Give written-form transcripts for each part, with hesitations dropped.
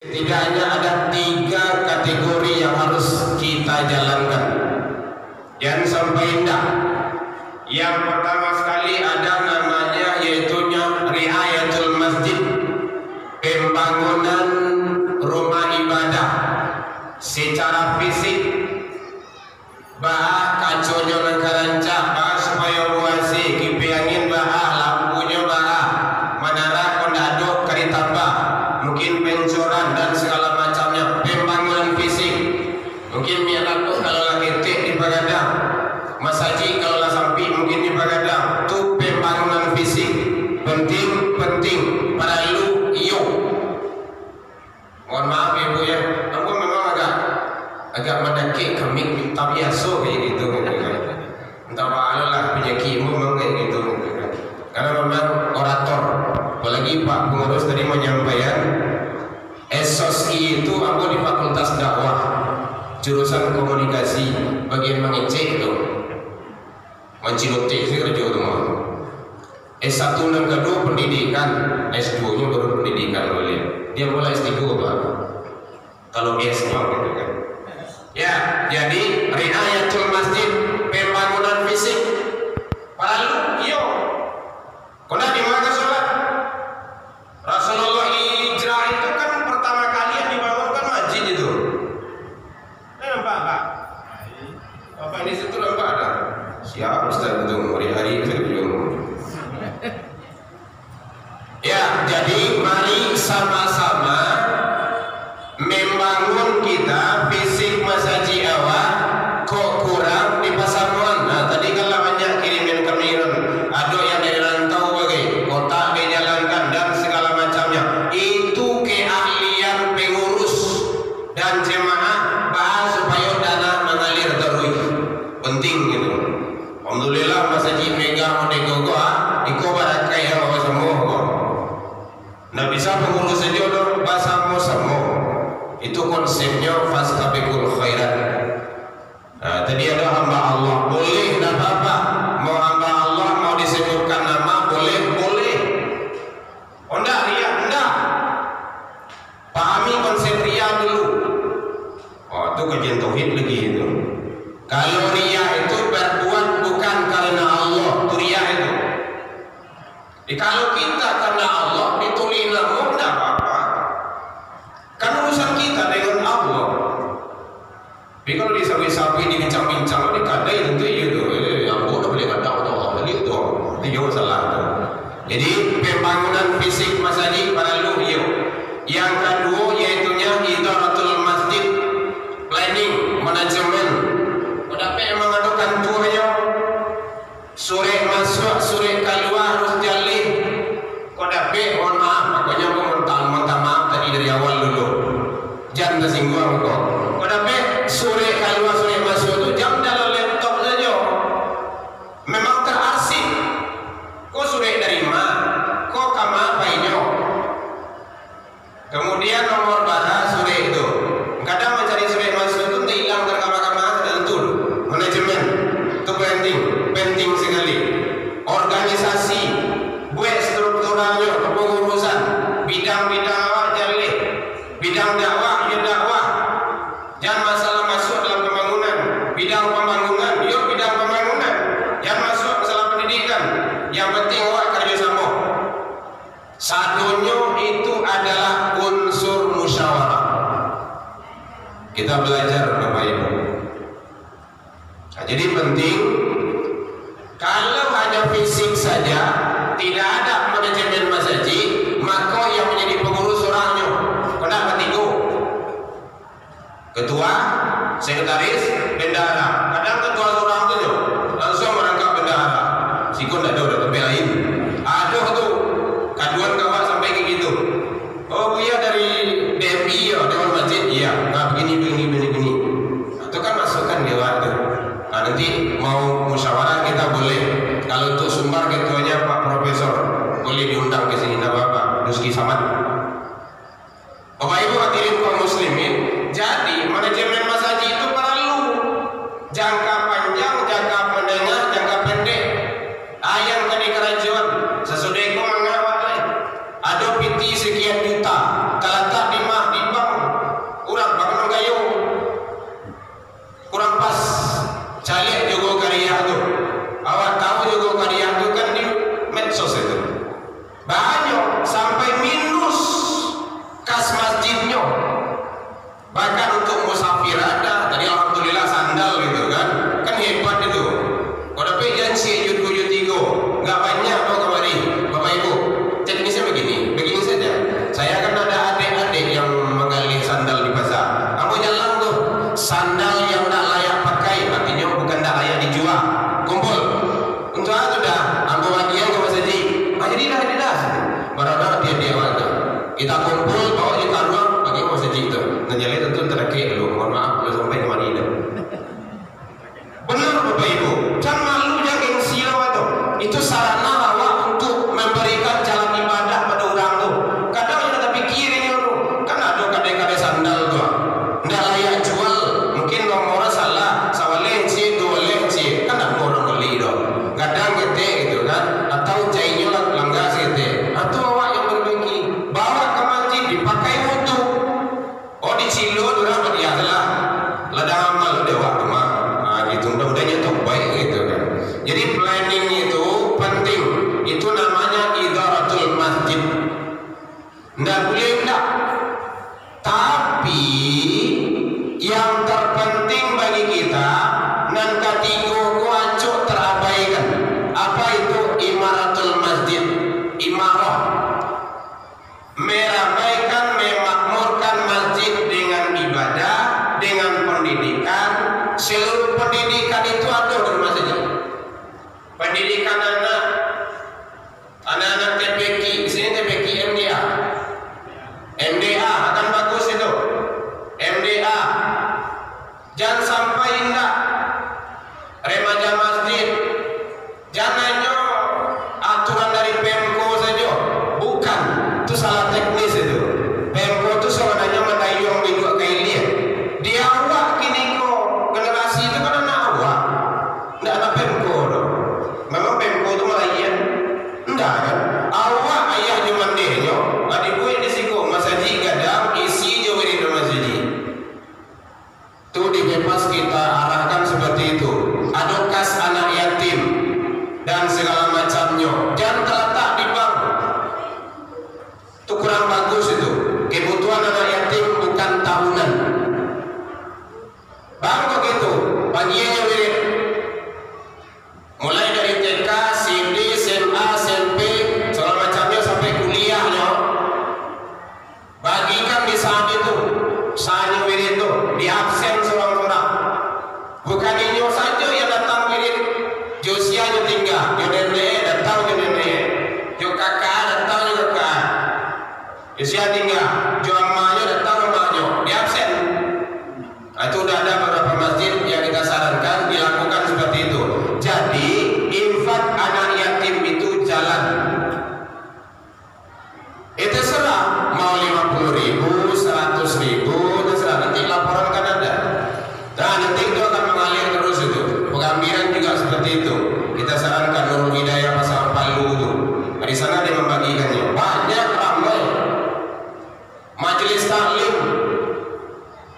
Setidaknya ada 3 kategori yang harus kita jalankan. Jangan sampai indah. Yang pertama sekali ada namanya yaitunya riayatul masjid, pembangunan rumah ibadah secara fisik. Bah kaconya nangkaranca, bah supaya buasi kipi angin bah lampunya bah manara kondado karitambah, mungkin pencoran dan segala macamnya. Pembangunan fisik, mungkin mialaku kalau lagi di Bagadang, Mas Haji kalau lah sampai mungkin di Bagadang. Tu pembangunan fisik penting para lu iyo. Mohon maaf ibu ya, aku memang agak mendaki kami tak biasa kayak gitu. Entah apa lah penyakitmu memang kayak gitu. Karena memang orator, apalagi Pak Pengurus tadi menyampaikan SOSI itu aku di Fakultas Dakwah jurusan komunikasi bagian mengecek itu mencilote sih kerja itu mah. S1 dan kedua pendidikan, S2 nya baru pendidikan boleh. Dia mulai S3 Pak. Kalau S nya gitu kan. Ya, jadi riayatul masjid, pembangunan fisik. Lalu iyo. Kena di mana sholat? Rasulullah hijrah itu kan pertama kali yang dibangunkan masjid itu. Nampak Pak? Bapak di situ nampak ada? Siap Ustaz itu hari-hari saya berjuang. Ya, jadi mari sama-sama membangun kita fisik masjid awal. Kok kurang di Pasamuan? Nah, tadi kan banyak kirimin kemiran. Ada yang dari rantau bagai kota dijalankan dan segala macamnya. Itu keahlian pengurus dan jemaah bahas supaya dana mengalir terus. Penting gitu. Alhamdulillah masjid mega modegogo iko barat kaya bawa semua. Nah bisa pengurus saja udah bahasa semua. Itu konsepnya fastabiqul khairat. Nah, tadi ada hamba Allah, boleh tidak apa-apa. Mau hamba Allah, mau disebutkan nama, boleh. Oh enggak, ria, enggak. Pahami konsep ria dulu. Oh, itu kajian tauhid lagi itu. Kalau ria itu berbuat bukan karena Allah, itu ria itu. Kalau kita karena Allah, ditulis nama, enggak apa-apa. Kan urusan kita dengan Allah. Tapi kalau disawi-sawi, dibincang-bincang, dikadai tentu itu yang bodoh boleh kata Allah tadi itu jauh salah. Jadi pembangunan fisik masjid pada lu iyo. Yang kedua yaitunya idaratul masjid, planning, manajemen. Udah memang ada kantornya. Sore masuk, sore keluar harus jalin. Kodape, mohon maaf, makanya aku minta maaf tadi dari awal dulu. Jangan tersinggung kok. Kodape, sore keluar, sore masuk itu jam dalam laptop saja. Memang terarsip. Kok sore dari mana? Kok kama bainyo? Kemudian nomor bahas sore itu. Kadang mencari sore masuk itu hilang terkama-kama tentu. Manajemen itu penting sekali. Organisasi, buat strukturalnya, kepengurusan, bidang-bidang awak jalih, bidang dakwah, ya dakwah. Jangan masalah masuk dalam pembangunan, bidang pembangunan, bidang pembangunan. Jangan masuk masalah pendidikan. Yang penting awak kerjasama. Satunya itu adalah unsur musyawarah. Kita belajar Bapak Ibu. Nah, jadi penting. Kalau hanya fisik saja, tidak ada manajemen masjid, maka yang menjadi pengurus orangnya. Kenapa tiga? Ketua, sekretaris, bendahara. Kadang ketua seorang itu langsung merangkap bendahara. Sikun tidak ada udah tempat lain. Aduh tu, kaduan kawan sampai ke gitu. Oh Buya dari DMI ya, Dewan Masjid, iya. Nah begini. Itu kan masukkan dewan tu. Nah nanti mau musyawarah kita boleh. Kalau untuk sumber ketuanya Pak Profesor boleh diundang ke sini, tidak apa-apa. Duski Samad. Bapak Ibu hadirin kaum muslimin, jadi manajemen masjid itu perlu jangka panjang, jangka menengah, jangka pendek. Ayam tadi kerajaan sesudah itu mengawal ada piti sekian juta, kalau tak di cilo durang dia lah. Lada amal dewa mah. Nah, gitu mudah-mudahan itu baik gitu kan. Jadi planning itu penting. Itu namanya idaratul masjid. Nggak boleh enggak. Tapi yang terpenting bagi kita nan katigo kuaco terabaikan. Apa itu imaratul masjid? Imarah, meramaikan, memakmurkan masjid dengan ibadah, dengan pendidikan. Seluruh pendidikan itu ada di masjid. Pendidikan anak-anak TPQ, di sini TPQ MDA akan bagus itu. MDA jangan sampai indah remaja masjid, jangannya aturan dari Pemko saja, bukan, itu salah teknis itu. Pemko itu sebenarnya mendayung di dua kali dia awak kini kok generasi itu kan anak awak, enggak anak Pemko loh. Memang Pemko itu melayan enggak kan, awak ayah di mandehnya adik gue di siku masjid gadang isi jauh di masjid itu dibebas kita arahkan seperti itu. Ada kas anak yatim dan segala macamnya, jangan terletak di bank, itu kurang bagus itu. Kebutuhan anak yatim bukan tahunan. Bang begitu bagiannya mirip, mulai dari TK, CD, SMA, SMP segala macamnya sampai kuliahnya, bagikan di saat itu sahnya mirip itu di absen seorang-seorang. Bukan inyo saja yang datang mirip, Josianya tinggal, yo nenek datang yo nenek, yo kakak datang yo kakak, Josia tinggal, jo amanya datang amanya, di absen. Nah, itu udah ada beberapa masjid yang kita sarankan dilakukan seperti itu. Jadi infak anak yatim itu jalan. Itu serah mau 50.000, 100.000, terserah, nanti laporan kan ada. Nah, nanti itu akan mengalir terus itu. Pengambilan juga seperti itu. Kita sarankan Nurul Hidayah Pasar Palu itu. Nah, di sana dia membagikannya. Banyak ramai. Majelis taklim.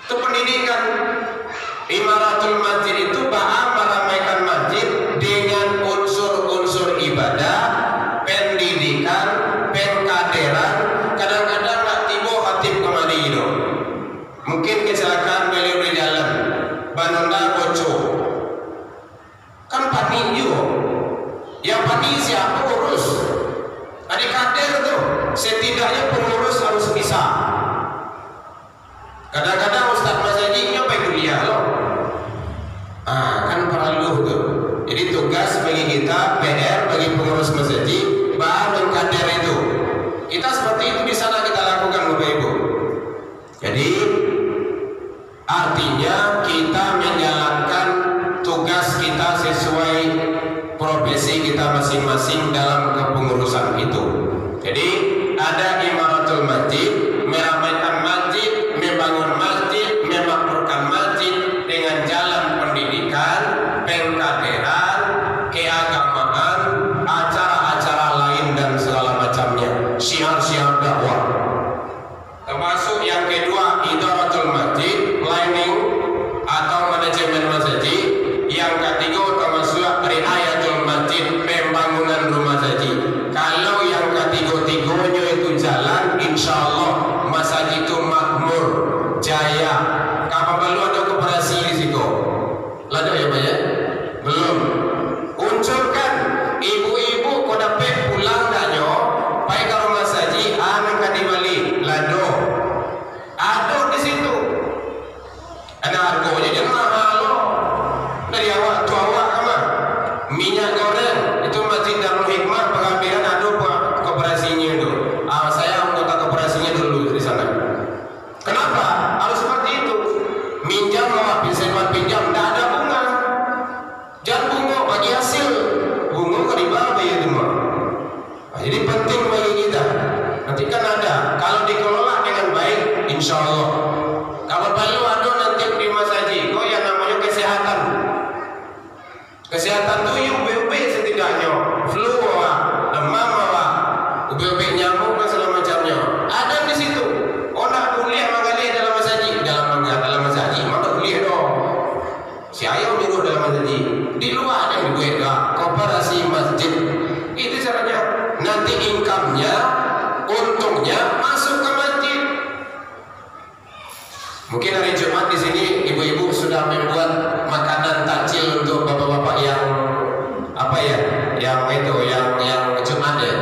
Itu pendidikan. Imaratul masjid itu meramaikan masjid dengan unsur-unsur ibadah, pendidikan, pengkaderan. Kadang-kadang tak tiba khatib kemari itu. Mungkin kecelakaan beliau di jalan, banunda bocor, kan panik juga. Yang panik siapa urus? Adik kader tuh, setidaknya pengurus harus bisa. Kadang-kadang ustaz masjidnya baik kuliah loh. Kan perlu tuh. Jadi tugas bagi kita, PR bagi pengurus masjid, baru kader itu. Kita seperti itu di sana kita lakukan Bapak Ibu. Jadi artinya kita menjalankan tugas kita sesuai profesi kita masing-masing dalam kepengurusan itu. Jadi ada imaratul masjid, meramaikan masjid, membangun masjid, memakmurkan masjid dengan jalan pendidikan, pengkaderan, keagamaan, acara-acara lain dan segala macamnya, syiar-syiar dakwah. Termasuk yang kedua idaratul masjid, planning atau manajemen masjid. Yang ketiga termasuk riayatul masjid, pembangunan rumah masjid. Kalau yang ketiga-tiganya itu jalan, insya Allah masjid itu makmur, jaya. Kapan perlu ada koperasi di situ? Lada ya Pak ya? Belum. Unculkan ibu-ibu kau dapat pulang danyo, baik ke rumah saji, anak di Bali, lado. Ada di situ. Ada harganya dia mahal loh. Dari awak tu awak kama. Minyak goreng itu masjid Darul Hikmah pengambilan ada koperasinya itu. Saya anggota koperasinya dulu di sana. Kenapa? Harus seperti itu. Minjam awak pinjaman pinjam, tidak ada bunga. Jangan bunga bagi hasil. Bunga kau dibawa ya semua. Jadi penting bagi kita. Nanti kan ada. Kalau dikelola dengan baik, insya Allah. Kalau perlu ada nanti di masjid, kau yang namanya kesehatan. Kesehatan tu UBB setidaknya, flu awak, demam awak, UBB nyamuk dan segala macamnya. Ada di situ. Oh nak kuliah mengalir dalam masjid. Mungkin hari Jumat di sini ibu-ibu sudah membuat makanan takjil untuk bapak-bapak yang apa ya, yang Jumat ya.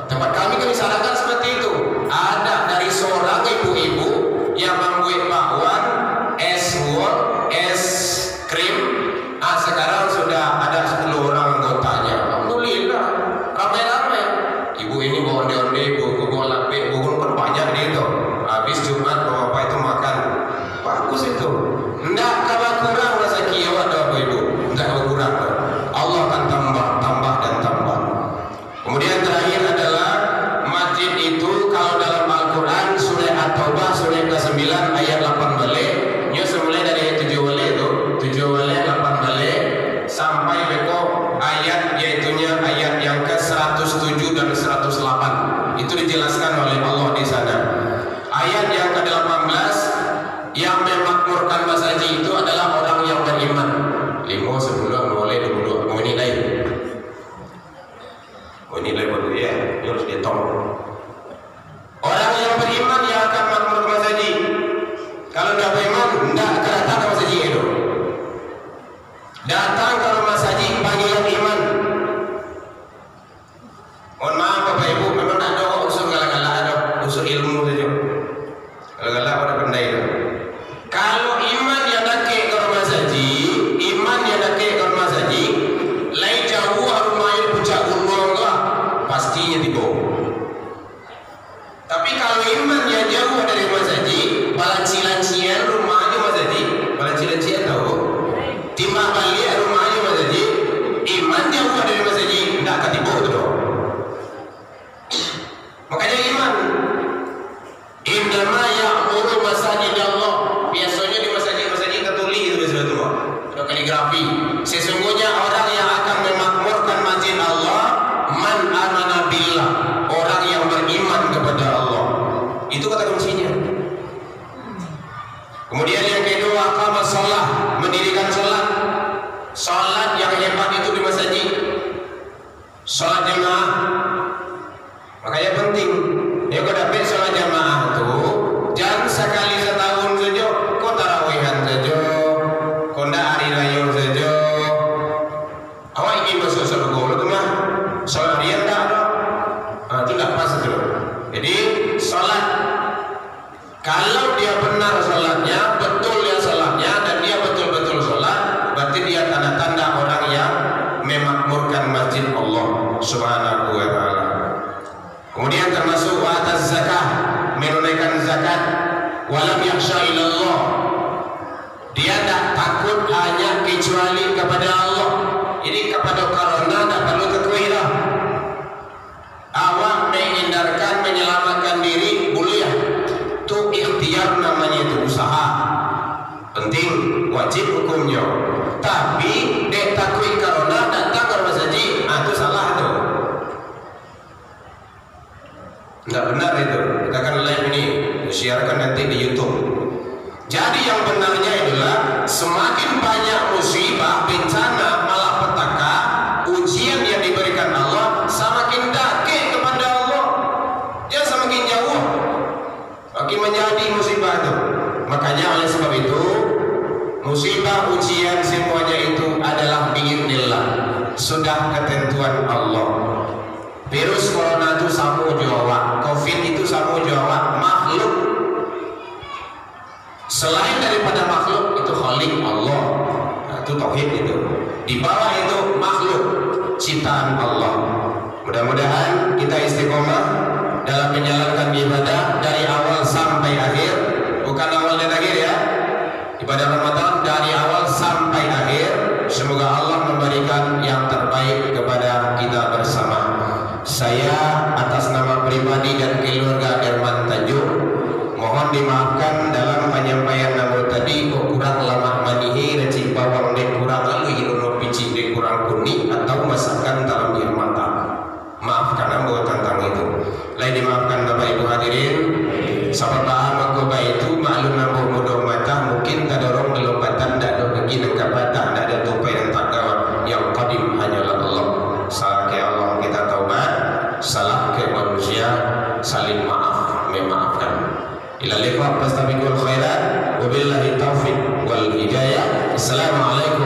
Tempat kami sarankan seperti itu. Ada dari seorang ibu-ibu yang membuat bakwan, es wol, es krim. Sekarang sudah ada 10 orang anggotanya. Alhamdulillah, ramai-ramai. Ibu ini bawa onde-onde, bawa lapik, bawa perbanyak itu. Habis Jumat bapak itu makan. Bagus itu. Enggak kalah kurang rezeki awak dah ibu. Enggak kalah kurang. Allah akan tambah dan tambah. Kemudian terakhir adalah masjid itu kalau dalam Al-Quran surah At-Taubah surah ke-9 ayat 8 balik. Nyo semulai dari 7 balik itu, 7 balik 8 balik sampai beko ayat yaitunya ayat yang ke-107 dan 108. Itu dijelaskan oleh Allah di sana. Ayat yang ke-18 yang memakmurkan masjid itu adalah orang yang beriman. 5 sebelum mulai dulu mau ini lain. Oh ini lain baru ya, ini harus dihitung. Orang yang beriman yang akan makmur ke masjid. Kalau tidak beriman, tidak datang ke masjid itu. Datang ke masjid panggilan iman. Mohon maaf Bapak Ibu, memang ada unsur galak-galak, ada unsur ilmu saja. Galak-galak ada pandai itu. Kalau iman yang nak ke rumah saji, iman yang nak ke rumah saji, lain jauh rumahnya puncak gunung lah, pastinya tiba. Tapi kalau iman yang jauh dari rumah saji, balanci-lancian rumahnya rumah saji, balanci-lancian tahu? Timbang balik rumahnya rumah saji, iman jauh dari rumah saji, tidak akan tiba tu doh. Makanya iman. Indama ya'muru masajid Allah. Biasanya di masjid-masjid tertulis itu biasa tu. Ada kaligrafi. Sesungguhnya orang yang akan memakmurkan masjid Allah man amana billah, orang yang beriman kepada Allah. Itu kata kuncinya. Kemudian yang kedua, aqama shalah, mendirikan salat. Salat yang hebat itu di masjid. Salat jemaah. Makanya penting. Ya kau dapat salat jamaah tu, jangan sekali setahun saja, kau tarawihan saja, kau ndak hari raya saja. Awak ingin masuk surga tu mah, salat harian tak ada. Itu tak pas tu. Jadi salat, kalau dia benar salatnya, betul dia salatnya, dan dia betul-betul salat, berarti dia tanda-tanda orang yang memakmurkan masjid Allah Subhanahu wa Ta'ala. Kemudian termasuk wa'ataz zakah, menunaikan zakat, walam yakhsha ilallah, dia tak takut hanya kecuali kepada Allah. Jadi kepada corona tak perlu takut lah. Awak menghindarkan, menyelamatkan diri boleh ya, itu ikhtiar namanya, itu usaha. Penting, wajib hukumnya. Tapi dek takut corona datang ke rumah saji, itu salah tu. Tidak benar itu. Kita akan live ini, disiarkan nanti di YouTube. Jadi yang benarnya adalah semakin banyak musibah, bencana, malapetaka, ujian yang diberikan Allah, semakin dekat kepada Allah. Dia semakin jauh, makin menjadi musibah itu. Makanya oleh sebab itu, musibah, ujian semuanya itu adalah biidznillah, sudah ketentuan Allah. Virus corona itu samu Jawa, COVID itu samu Jawa, makhluk. Selain daripada makhluk itu khalik Allah. Itu tauhid itu. Di bawah itu makhluk ciptaan Allah. Mudah-mudahan kita istiqomah dalam menjalankan ibadah dari awal sampai akhir, bukan awal dan akhir ya. Ibadah Ramadan dari awal sampai akhir. Semoga Allah memberikan yang terbaik kepada kita bersama. Saya atas nama pribadi dan keluarga Erman Tanjung mohon dimaafkan dalam penyampaian nama tadi, kok kurang lama manihi, recik bawang dek kurang, lalu iluno pici dek kurang kuning, atau masakan dalam air mata. Maafkan ambo tentang itu. Lain dimaafkan Bapak Ibu hadirin. Sahabat paham aku baik itu maklum ambo mudah mata, mungkin tak dorong gelombatan, tak ada kaki dan kapata, tak ada tupai dan tak gawat. Yang qadim hanyalah Allah. Salah ke Allah kita taubat, salah ke manusia saling maaf, memaafkan. Ila liqa fastabiqul khairat. Wabillahi taufiq wal hidayah. Assalamualaikum